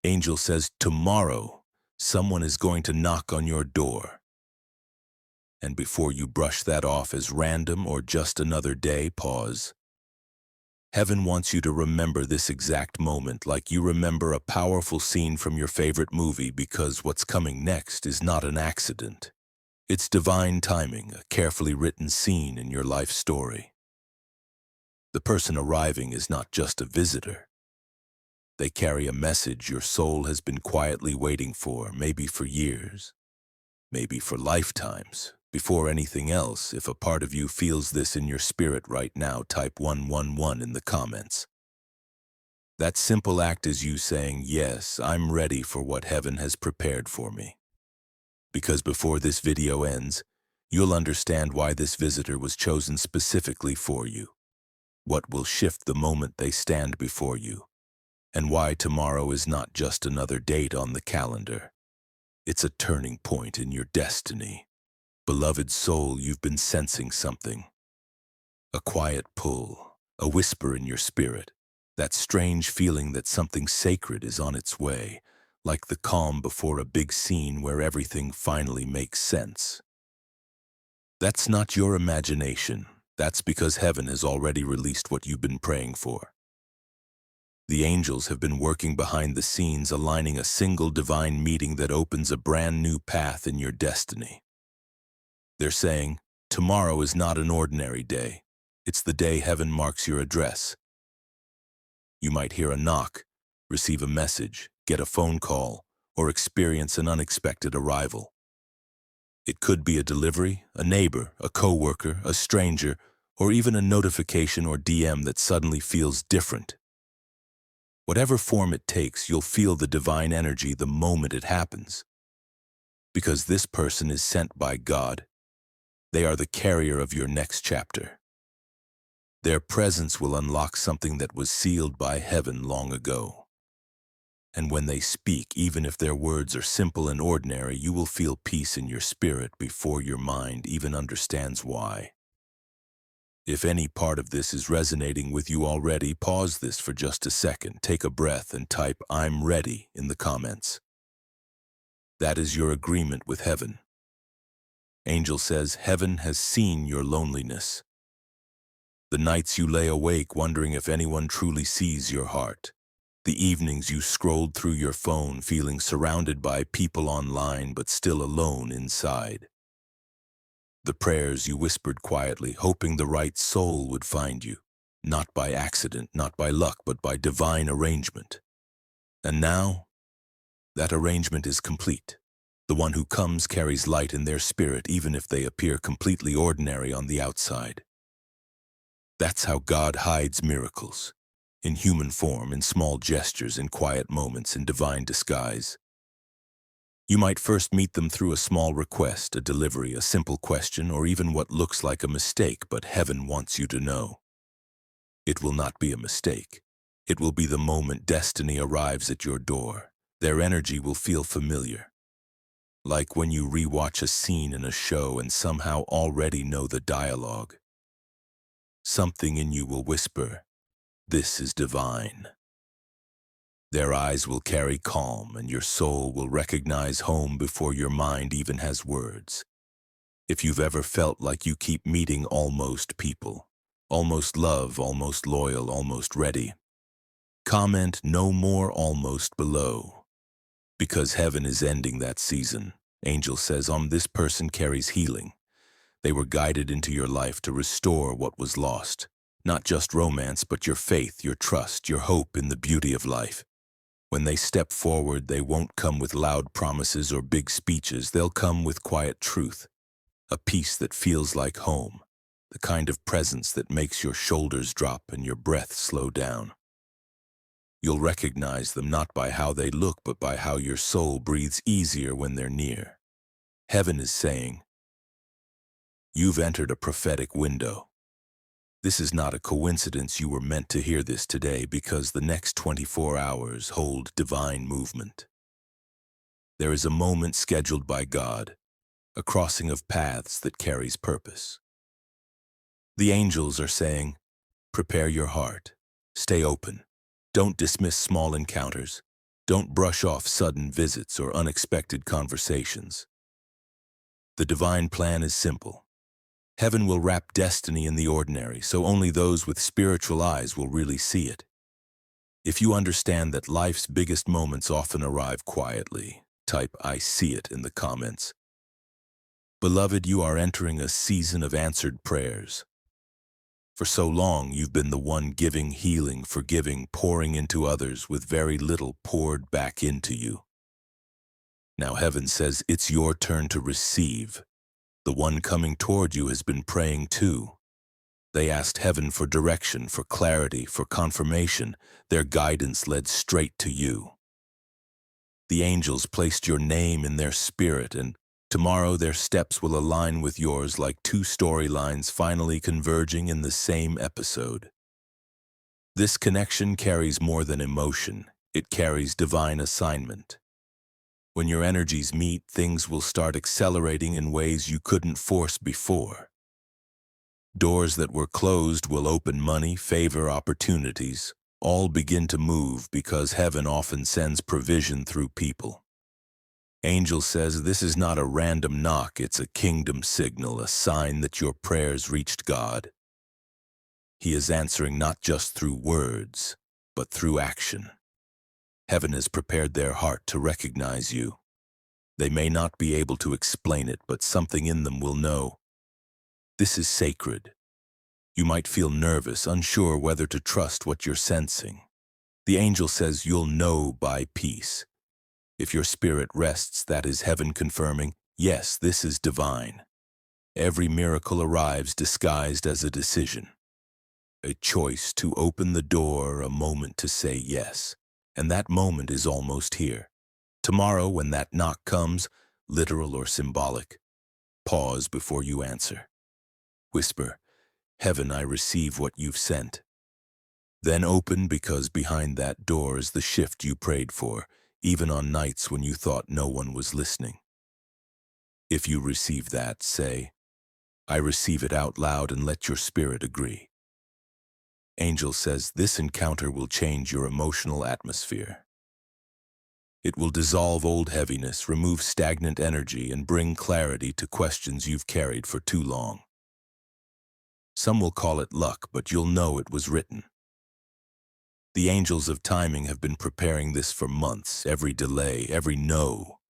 Angel says, tomorrow, someone is going to knock on your door. And before you brush that off as random or just another day, pause. Heaven wants you to remember this exact moment like you remember a powerful scene from your favorite movie, because what's coming next is not an accident. It's divine timing, a carefully written scene in your life story. The person arriving is not just a visitor. They carry a message your soul has been quietly waiting for, maybe for years, maybe for lifetimes. Before anything else, if a part of you feels this in your spirit right now, type 111 in the comments. That simple act is you saying, yes, I'm ready for what heaven has prepared for me. Because before this video ends, you'll understand why this visitor was chosen specifically for you, what will shift the moment they stand before you, and why tomorrow is not just another date on the calendar. It's a turning point in your destiny. Beloved soul, you've been sensing something. A quiet pull, a whisper in your spirit, that strange feeling that something sacred is on its way, like the calm before a big scene where everything finally makes sense. That's not your imagination. That's because heaven has already released what you've been praying for. The angels have been working behind the scenes, aligning a single divine meeting that opens a brand new path in your destiny. They're saying, tomorrow is not an ordinary day. It's the day heaven marks your address. You might hear a knock, receive a message, get a phone call, or experience an unexpected arrival. It could be a delivery, a neighbor, a coworker, a stranger, or even a notification or DM that suddenly feels different. Whatever form it takes, you'll feel the divine energy the moment it happens. Because this person is sent by God. They are the carrier of your next chapter. Their presence will unlock something that was sealed by heaven long ago. And when they speak, even if their words are simple and ordinary, you will feel peace in your spirit before your mind even understands why. If any part of this is resonating with you already, pause this for just a second, take a breath, and type "I'm ready" in the comments. That is your agreement with heaven. Angel says, heaven has seen your loneliness. The nights you lay awake wondering if anyone truly sees your heart. The evenings you scrolled through your phone feeling surrounded by people online but still alone inside. The prayers you whispered quietly, hoping the right soul would find you, not by accident, not by luck, but by divine arrangement. And now, that arrangement is complete. The one who comes carries light in their spirit, even if they appear completely ordinary on the outside. That's how God hides miracles. In human form, in small gestures, in quiet moments, in divine disguise. You might first meet them through a small request, a delivery, a simple question, or even what looks like a mistake, but heaven wants you to know. It will not be a mistake. It will be the moment destiny arrives at your door. Their energy will feel familiar. Like when you rewatch a scene in a show and somehow already know the dialogue. Something in you will whisper, "This is divine." Their eyes will carry calm, and your soul will recognize home before your mind even has words. If you've ever felt like you keep meeting almost people, almost love, almost loyal, almost ready, comment "no more almost" below. Because heaven is ending that season. Angel says, this person carries healing. They were guided into your life to restore what was lost. Not just romance, but your faith, your trust, your hope in the beauty of life. When they step forward, they won't come with loud promises or big speeches. They'll come with quiet truth. A peace that feels like home. The kind of presence that makes your shoulders drop and your breath slow down. You'll recognize them not by how they look, but by how your soul breathes easier when they're near. Heaven is saying, you've entered a prophetic window. This is not a coincidence you were meant to hear this today, because the next 24 hours hold divine movement. There is a moment scheduled by God, a crossing of paths that carries purpose. The angels are saying, prepare your heart, stay open. Don't dismiss small encounters. Don't brush off sudden visits or unexpected conversations. The divine plan is simple. Heaven will wrap destiny in the ordinary, so only those with spiritual eyes will really see it. If you understand that life's biggest moments often arrive quietly, type "I see it" in the comments. Beloved, you are entering a season of answered prayers. For so long, you've been the one giving, healing, forgiving, pouring into others with very little poured back into you. Now heaven says it's your turn to receive. The one coming toward you has been praying too. They asked heaven for direction, for clarity, for confirmation. Their guidance led straight to you. The angels placed your name in their spirit, and tomorrow their steps will align with yours like two storylines finally converging in the same episode. This connection carries more than emotion. It carries divine assignment. When your energies meet, things will start accelerating in ways you couldn't force before. Doors that were closed will open, money, favor, opportunities, all begin to move because heaven often sends provision through people. Angel says this is not a random knock, it's a kingdom signal, a sign that your prayers reached God. He is answering not just through words, but through action. Heaven has prepared their heart to recognize you. They may not be able to explain it, but something in them will know. This is sacred. You might feel nervous, unsure whether to trust what you're sensing. The angel says you'll know by peace. If your spirit rests, that is heaven confirming, yes, this is divine. Every miracle arrives disguised as a decision. A choice to open the door, a moment to say yes. And that moment is almost here. Tomorrow, when that knock comes, literal or symbolic, pause before you answer. Whisper, "Heaven, I receive what you've sent." Then open, because behind that door is the shift you prayed for, even on nights when you thought no one was listening. If you receive that, say, "I receive it" out loud and let your spirit agree. Angel says this encounter will change your emotional atmosphere. It will dissolve old heaviness, remove stagnant energy, and bring clarity to questions you've carried for too long. Some will call it luck, but you'll know it was written. The angels of timing have been preparing this for months. Every delay, every no,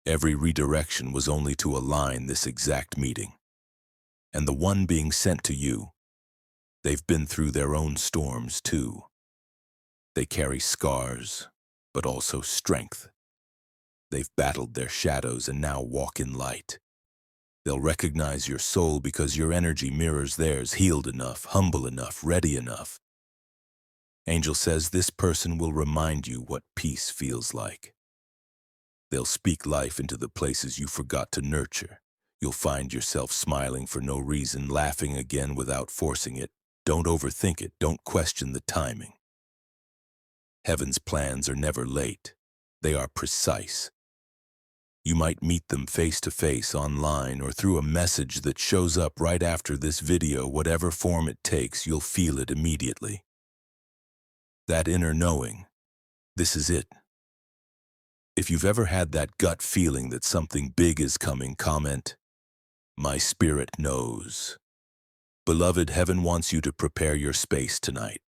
every redirection was only to align this exact meeting. And the one being sent to you, they've been through their own storms too. They carry scars, but also strength. They've battled their shadows and now walk in light. They'll recognize your soul because your energy mirrors theirs, healed enough, humble enough, ready enough. Angel says this person will remind you what peace feels like. They'll speak life into the places you forgot to nurture. You'll find yourself smiling for no reason, laughing again without forcing it. Don't overthink it. Don't question the timing. Heaven's plans are never late. They are precise. You might meet them face to face, online, or through a message that shows up right after this video. Whatever form it takes, you'll feel it immediately. That inner knowing, this is it. If you've ever had that gut feeling that something big is coming, comment, "My spirit knows." Beloved, heaven wants you to prepare your space tonight.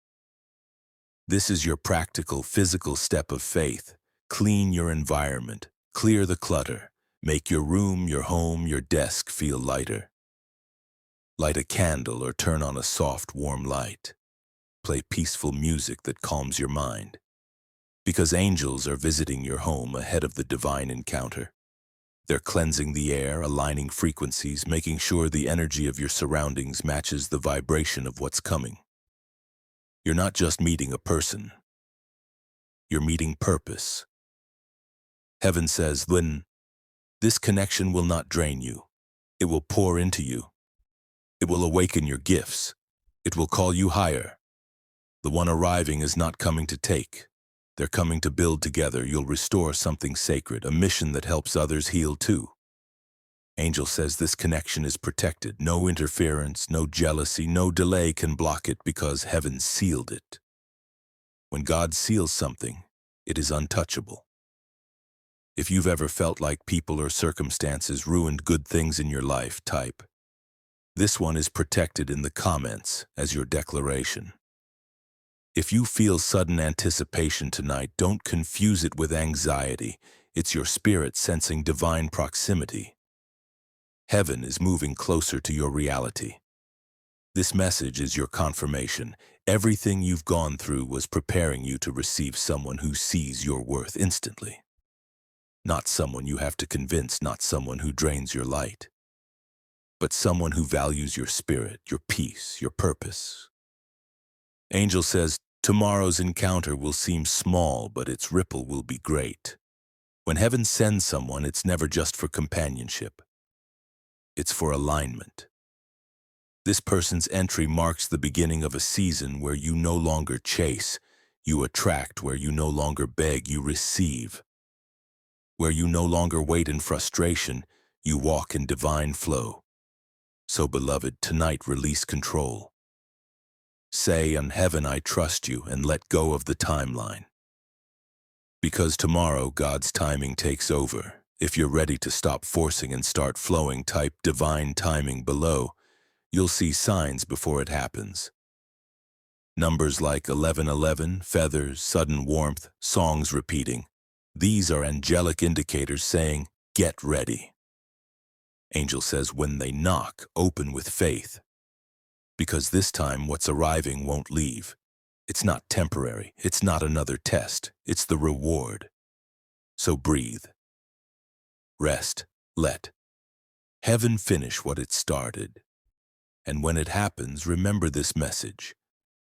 This is your practical, physical step of faith. Clean your environment. Clear the clutter. Make your room, your home, your desk feel lighter. Light a candle or turn on a soft, warm light. Play peaceful music that calms your mind. Because angels are visiting your home ahead of the divine encounter. They're cleansing the air, aligning frequencies, making sure the energy of your surroundings matches the vibration of what's coming. You're not just meeting a person. You're meeting purpose. Heaven says, when this connection will not drain you, it will pour into you. It will awaken your gifts. It will call you higher. The one arriving is not coming to take. They're coming to build together. You'll restore something sacred, a mission that helps others heal too. Angel says this connection is protected. No interference, no jealousy, no delay can block it because heaven sealed it. When God seals something, It is untouchable. If you've ever felt like people or circumstances ruined good things in your life, type. This one is protected in the comments as your declaration. If you feel sudden anticipation tonight, don't confuse it with anxiety. It's your spirit sensing divine proximity. Heaven is moving closer to your reality. This message is your confirmation. Everything you've gone through was preparing you to receive someone who sees your worth instantly. Not someone you have to convince, not someone who drains your light, but someone who values your spirit, your peace, your purpose. Angel says, tomorrow's encounter will seem small, but its ripple will be great. When heaven sends someone, it's never just for companionship. It's for alignment. This person's entry marks the beginning of a season where you no longer chase, you attract; where you no longer beg, you receive; where you no longer wait in frustration, you walk in divine flow. So, beloved, tonight release control. Say, "On heaven I trust you," and let go of the timeline. Because tomorrow God's timing takes over. If you're ready to stop forcing and start flowing, type divine timing below. You'll see signs before it happens. Numbers like 1111, feathers, sudden warmth, songs repeating. These are angelic indicators saying, get ready. Angel says, when they knock, open with faith. Because this time what's arriving won't leave. It's not temporary. It's not another test. It's the reward. So breathe. Rest. Let heaven finish what it started. And when it happens, remember this message.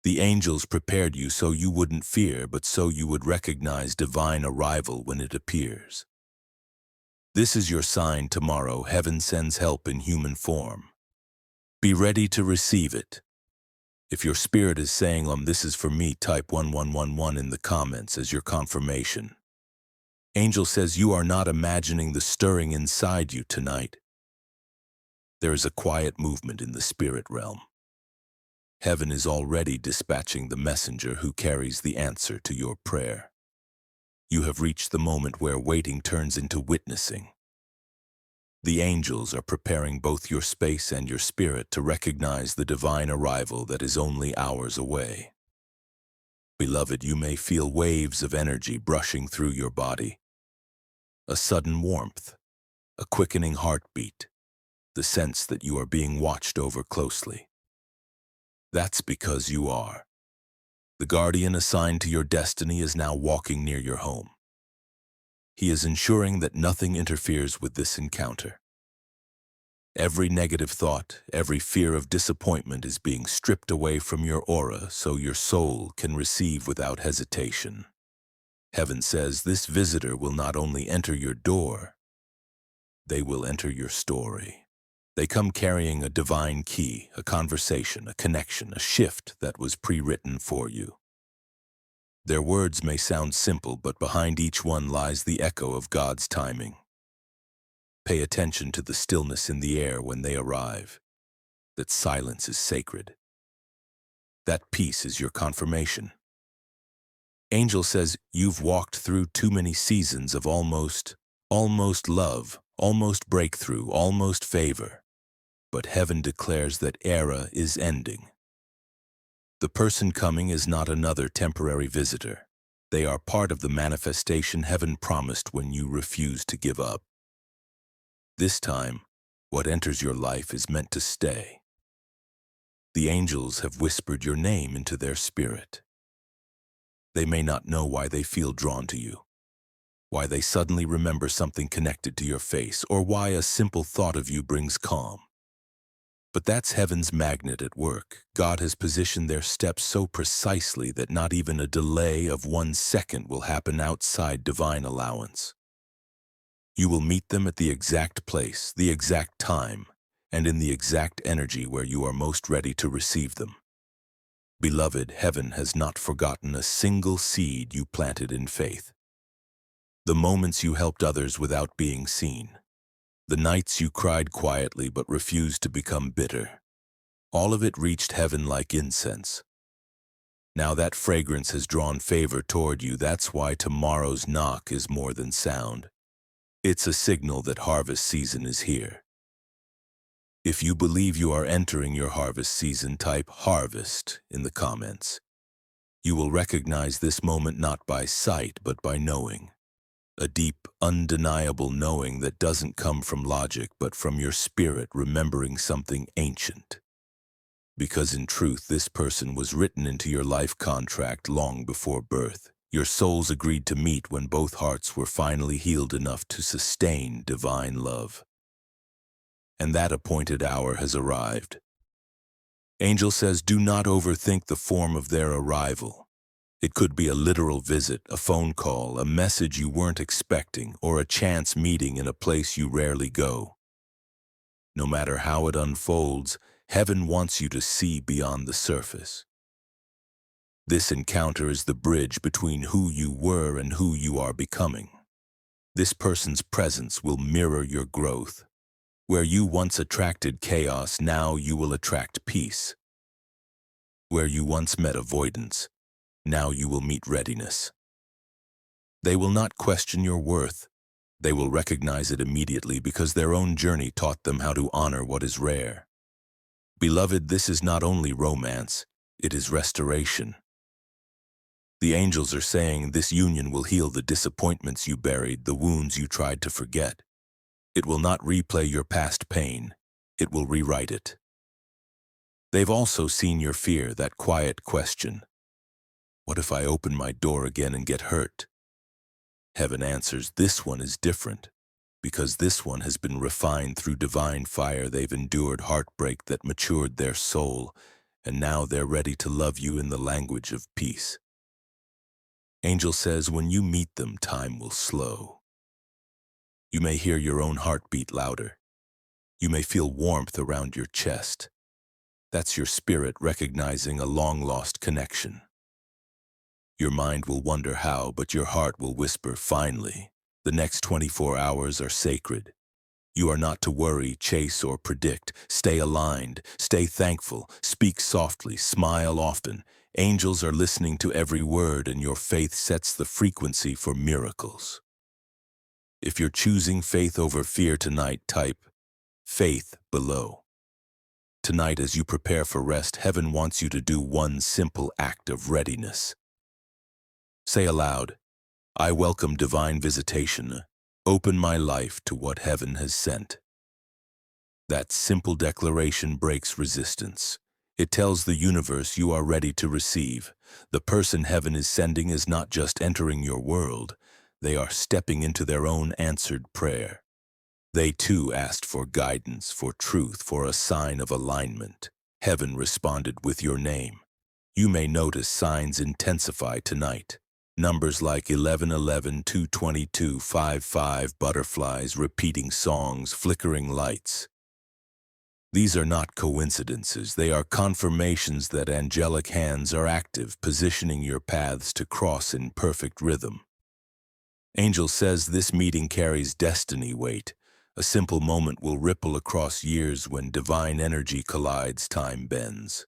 The angels prepared you so you wouldn't fear, but so you would recognize divine arrival when it appears. This is your sign tomorrow. Heaven sends help in human form. Be ready to receive it. If your spirit is saying, this is for me, type 1111 in the comments as your confirmation. Angel says you are not imagining the stirring inside you tonight. There is a quiet movement in the spirit realm. Heaven is already dispatching the messenger who carries the answer to your prayer. You have reached the moment where waiting turns into witnessing. The angels are preparing both your space and your spirit to recognize the divine arrival that is only hours away. Beloved, you may feel waves of energy brushing through your body. A sudden warmth, a quickening heartbeat, the sense that you are being watched over closely. That's because you are. The guardian assigned to your destiny is now walking near your home. He is ensuring that nothing interferes with this encounter. Every negative thought, every fear of disappointment is being stripped away from your aura so your soul can receive without hesitation. Heaven says this visitor will not only enter your door, they will enter your story. They come carrying a divine key, a conversation, a connection, a shift that was pre-written for you. Their words may sound simple, but behind each one lies the echo of God's timing. Pay attention to the stillness in the air when they arrive. That silence is sacred. That peace is your confirmation. Angel says you've walked through too many seasons of almost love, almost breakthrough, almost favor. But heaven declares that era is ending. The person coming is not another temporary visitor. They are part of the manifestation heaven promised when you refuse to give up. This time, what enters your life is meant to stay. The angels have whispered your name into their spirit. They may not know why they feel drawn to you, why they suddenly remember something connected to your face, or why a simple thought of you brings calm. But that's heaven's magnet at work. God has positioned their steps so precisely that not even a delay of 1 second will happen outside divine allowance. You will meet them at the exact place, the exact time, and in the exact energy where you are most ready to receive them. Beloved, heaven has not forgotten a single seed you planted in faith. The moments you helped others without being seen. The nights you cried quietly but refused to become bitter. All of it reached heaven like incense. Now that fragrance has drawn favor toward you. That's why tomorrow's knock is more than sound. It's a signal that harvest season is here. If you believe you are entering your harvest season, type harvest in the comments. You will recognize this moment not by sight, but by knowing. A deep, undeniable knowing that doesn't come from logic, but from your spirit remembering something ancient. Because in truth, this person was written into your life contract long before birth. Your souls agreed to meet when both hearts were finally healed enough to sustain divine love. And that appointed hour has arrived. Angel says, do not overthink the form of their arrival. It could be a literal visit, a phone call, a message you weren't expecting, or a chance meeting in a place you rarely go. No matter how it unfolds, heaven wants you to see beyond the surface. This encounter is the bridge between who you were and who you are becoming. This person's presence will mirror your growth. Where you once attracted chaos, now you will attract peace. Where you once met avoidance, now you will meet readiness. They will not question your worth. They will recognize it immediately because their own journey taught them how to honor what is rare. Beloved, this is not only romance, it is restoration. The angels are saying this union will heal the disappointments you buried, the wounds you tried to forget. It will not replay your past pain. It will rewrite it. They've also seen your fear, that quiet question. What if I open my door again and get hurt? Heaven answers, this one is different, because this one has been refined through divine fire. They've endured heartbreak that matured their soul, and now they're ready to love you in the language of peace. Angel says, when you meet them, time will slow. You may hear your own heartbeat louder. You may feel warmth around your chest. That's your spirit recognizing a long-lost connection. Your mind will wonder how, but your heart will whisper, finally. The next 24 hours are sacred. You are not to worry, chase, or predict. Stay aligned, stay thankful, speak softly, smile often. Angels are listening to every word, and your faith sets the frequency for miracles. If you're choosing faith over fear tonight, type faith below. Tonight, as you prepare for rest, heaven wants you to do one simple act of readiness. Say aloud, I welcome divine visitation. Open my life to what heaven has sent. That simple declaration breaks resistance. It tells the universe you are ready to receive. The person heaven is sending is not just entering your world. They are stepping into their own answered prayer. They too asked for guidance, for truth, for a sign of alignment. Heaven responded with your name. You may notice signs intensify tonight. Numbers like 1111, 222, 55, butterflies, repeating songs, flickering lights. These are not coincidences. They are confirmations that angelic hands are active, positioning your paths to cross in perfect rhythm. Angel says this meeting carries destiny weight. A simple moment will ripple across years when divine energy collides, time bends.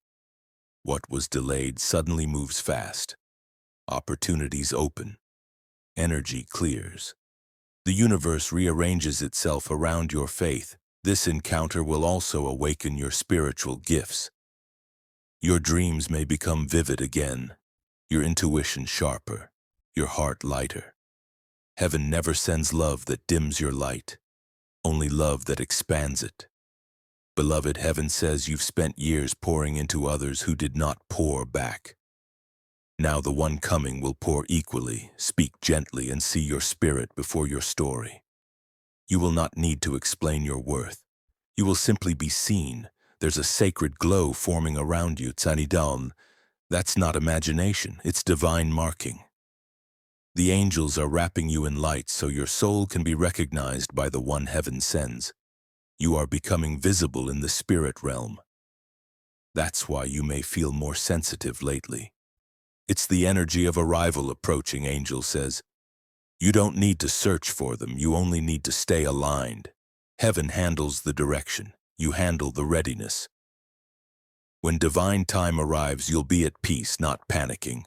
What was delayed suddenly moves fast. Opportunities open. Energy clears. The universe rearranges itself around your faith. This encounter will also awaken your spiritual gifts. Your dreams may become vivid again, your intuition sharper, your heart lighter. Heaven never sends love that dims your light, only love that expands it. Beloved, heaven says you've spent years pouring into others who did not pour back. Now the one coming will pour equally. Speak gently and see your spirit before your story. You will not need to explain your worth. You will simply be seen. There's a sacred glow forming around you, Tsanidaln. That's not imagination, it's divine marking. The angels are wrapping you in light so your soul can be recognized by the one heaven sends. You are becoming visible in the spirit realm. That's why you may feel more sensitive lately. It's the energy of arrival approaching, Angel says. You don't need to search for them, you only need to stay aligned. Heaven handles the direction, you handle the readiness. When divine time arrives, you'll be at peace, not panicking.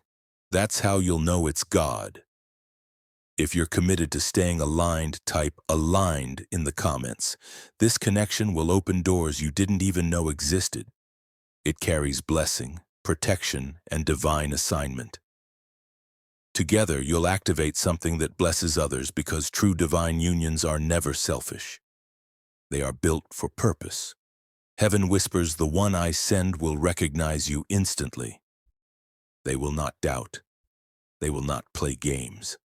That's how you'll know it's God. If you're committed to staying aligned, type aligned in the comments. This connection will open doors you didn't even know existed. It carries blessing, protection, and divine assignment. Together, you'll activate something that blesses others because true divine unions are never selfish. They are built for purpose. Heaven whispers, the one I send will recognize you instantly. They will not doubt. They will not play games.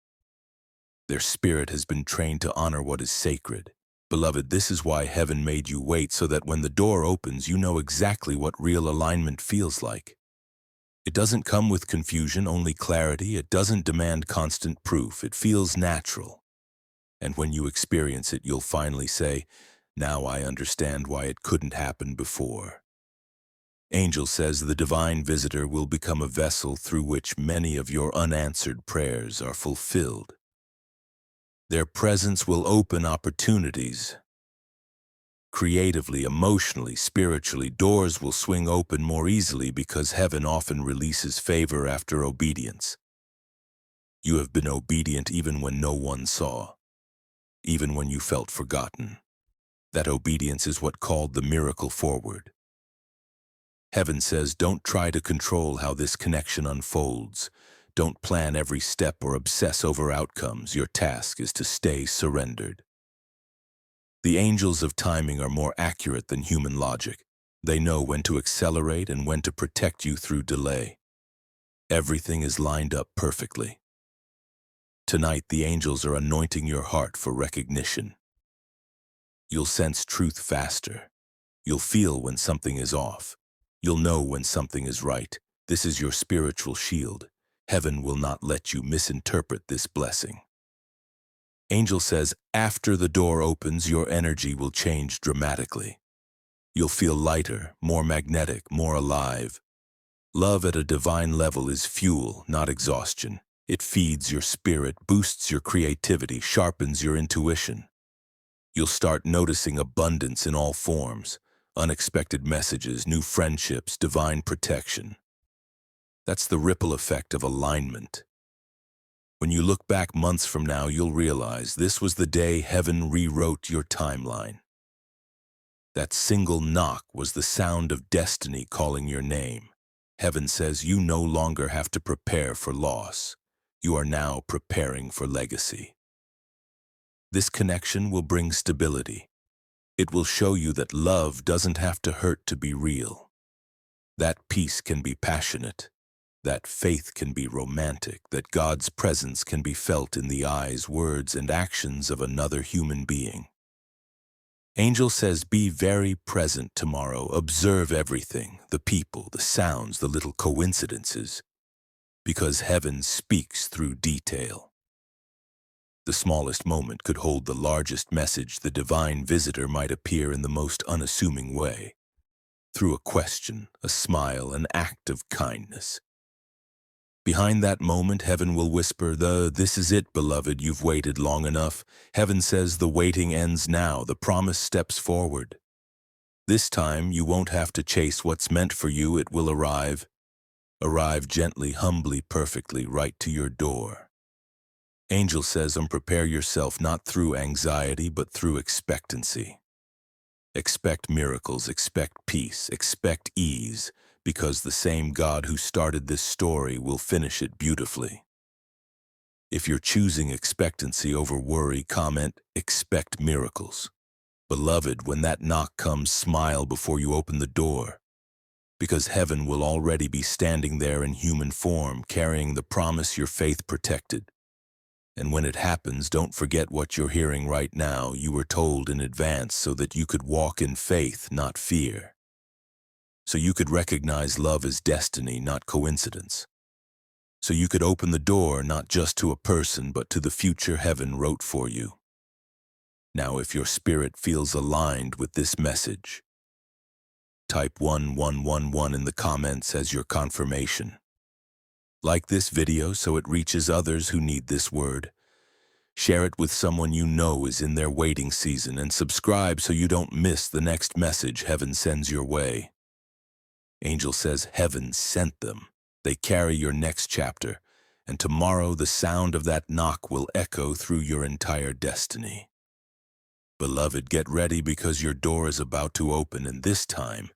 Their spirit has been trained to honor what is sacred. Beloved, this is why heaven made you wait, so that when the door opens, you know exactly what real alignment feels like. It doesn't come with confusion, only clarity. It doesn't demand constant proof. It feels natural. And when you experience it, you'll finally say, now I understand why it couldn't happen before. Angel says the divine visitor will become a vessel through which many of your unanswered prayers are fulfilled. Their presence will open opportunities. Creatively, emotionally, spiritually, doors will swing open more easily because heaven often releases favor after obedience. You have been obedient even when no one saw, even when you felt forgotten. That obedience is what called the miracle forward. Heaven says, don't try to control how this connection unfolds. Don't plan every step or obsess over outcomes. Your task is to stay surrendered. The angels of timing are more accurate than human logic. They know when to accelerate and when to protect you through delay. Everything is lined up perfectly. Tonight, the angels are anointing your heart for recognition. You'll sense truth faster. You'll feel when something is off. You'll know when something is right. This is your spiritual shield. Heaven will not let you misinterpret this blessing. Angel says, after the door opens, your energy will change dramatically. You'll feel lighter, more magnetic, more alive. Love at a divine level is fuel, not exhaustion. It feeds your spirit, boosts your creativity, sharpens your intuition. You'll start noticing abundance in all forms, unexpected messages, new friendships, divine protection. That's the ripple effect of alignment. When you look back months from now, you'll realize this was the day heaven rewrote your timeline. That single knock was the sound of destiny calling your name. Heaven says you no longer have to prepare for loss. You are now preparing for legacy. This connection will bring stability. It will show you that love doesn't have to hurt to be real. That peace can be passionate. That faith can be romantic. That God's presence can be felt in the eyes, words, and actions of another human being. Angel says, be very present tomorrow. Observe everything, the people, the sounds, the little coincidences, because heaven speaks through detail. The smallest moment could hold the largest message. The divine visitor might appear in the most unassuming way, through a question, a smile, an act of kindness. Behind that moment, heaven will whisper, this is it, beloved, you've waited long enough. Heaven says the waiting ends now, the promise steps forward. This time, you won't have to chase what's meant for you, it will arrive. Arrive gently, humbly, perfectly, right to your door. Angel says, prepare yourself not through anxiety, but through expectancy. Expect miracles, expect peace, expect ease, because the same God who started this story will finish it beautifully. If you're choosing expectancy over worry, comment, expect miracles. Beloved, when that knock comes, smile before you open the door, because heaven will already be standing there in human form, carrying the promise your faith protected. And when it happens, don't forget what you're hearing right now. You were told in advance so that you could walk in faith, not fear. So you could recognize love as destiny, not coincidence. So you could open the door not just to a person, but to the future heaven wrote for you. Now, if your spirit feels aligned with this message, type 1111 in the comments as your confirmation. Like this video so it reaches others who need this word. Share it with someone you know is in their waiting season, and subscribe so you don't miss the next message heaven sends your way. Angel says heaven sent them. They carry your next chapter, and tomorrow the sound of that knock will echo through your entire destiny. Beloved, get ready because your door is about to open, and this time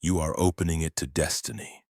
you are opening it to destiny.